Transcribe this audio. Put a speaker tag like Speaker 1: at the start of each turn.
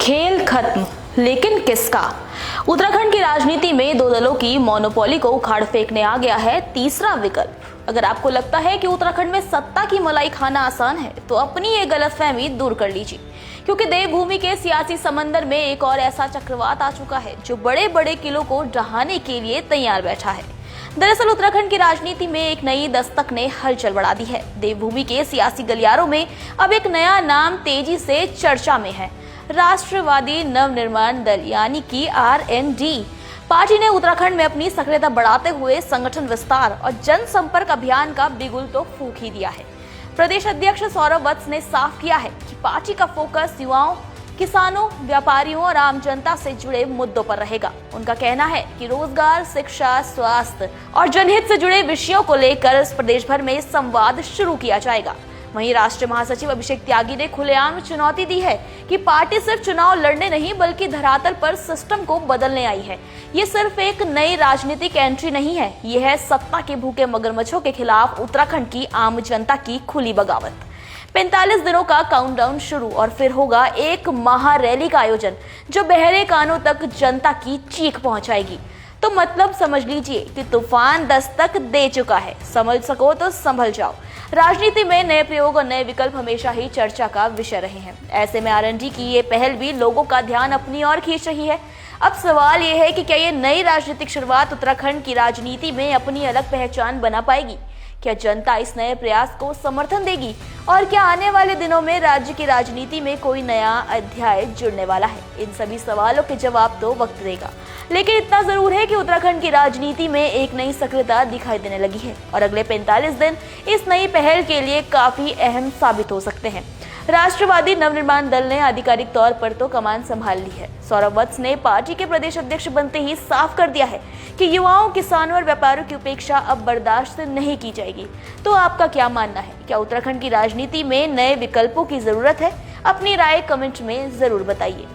Speaker 1: खेल खत्म, लेकिन किसका? उत्तराखंड की राजनीति में दो दलों की मोनोपोली को उखाड़ फेंकने आ गया है तीसरा विकल्प। अगर आपको लगता है कि उत्तराखंड में सत्ता की मलाई खाना आसान है, तो अपनी ये गलतफहमी दूर कर लीजिए, क्योंकि देवभूमि के सियासी समंदर में एक और ऐसा चक्रवात आ चुका है जो बड़े बड़े किलों को ढहाने के लिए तैयार बैठा है। दरअसल उत्तराखंड की राजनीति में एक नई दस्तक ने हलचल बढ़ा दी है। देवभूमि के सियासी गलियारों में अब एक नया नाम तेजी से चर्चा में है। राष्ट्रवादी नवनिर्माण दल यानी कि RND पार्टी ने उत्तराखंड में अपनी सक्रियता बढ़ाते हुए संगठन विस्तार और जनसंपर्क अभियान का बिगुल तो फूंक ही दिया है। प्रदेश अध्यक्ष सौरभ वत्स ने साफ किया है कि पार्टी का फोकस युवाओं, किसानों, व्यापारियों और आम जनता से जुड़े मुद्दों पर रहेगा। उनका कहना है कि रोजगार, शिक्षा, स्वास्थ्य और जनहित से जुड़े विषयों को लेकर प्रदेश भर में संवाद शुरू किया जाएगा। वहीं राष्ट्रीय महासचिव अभिषेक त्यागी ने खुलेआम चुनौती दी है कि पार्टी सिर्फ चुनाव लड़ने नहीं बल्कि धरातल पर सिस्टम को बदलने आई है। ये सिर्फ एक नई राजनीतिक एंट्री नहीं है, ये है सत्ता के भूखे मगरमच्छों के खिलाफ उत्तराखंड की आम जनता की खुली बगावत। 45 दिनों का काउंटडाउन शुरू और फिर होगा एक महारैली का आयोजन जो बहरे कानों तक जनता की चीख पहुंचाएगी। तो मतलब समझ लीजिए कि तूफान दस्तक दे चुका है। समझ सको तो संभल जाओ। राजनीति में नए प्रयोग और नए विकल्प हमेशा ही चर्चा का विषय रहे हैं। ऐसे में RND की ये पहल भी लोगों का ध्यान अपनी ओर खींच रही है। अब सवाल ये है कि क्या ये नई राजनीतिक शुरुआत उत्तराखंड की राजनीति में अपनी अलग पहचान बना पाएगी? क्या जनता इस नए प्रयास को समर्थन देगी? और क्या आने वाले दिनों में राज्य की राजनीति में कोई नया अध्याय जुड़ने वाला है? इन सभी सवालों के जवाब तो वक्त देगा, लेकिन इतना जरूर है कि उत्तराखंड की राजनीति में एक नई सक्रियता दिखाई देने लगी है और अगले 45 दिन इस नई पहल के लिए काफी अहम साबित हो सकते हैं। राष्ट्रवादी नवनिर्माण दल ने आधिकारिक तौर पर तो कमान संभाल ली है। सौरभ वत्स ने पार्टी के प्रदेश अध्यक्ष बनते ही साफ कर दिया है कि युवाओं, किसानों और व्यापारियों की उपेक्षा अब बर्दाश्त नहीं की जाएगी। तो आपका क्या मानना है? क्या उत्तराखंड की राजनीति में नए विकल्पों की जरूरत है? अपनी राय कमेंट में जरूर बताइए।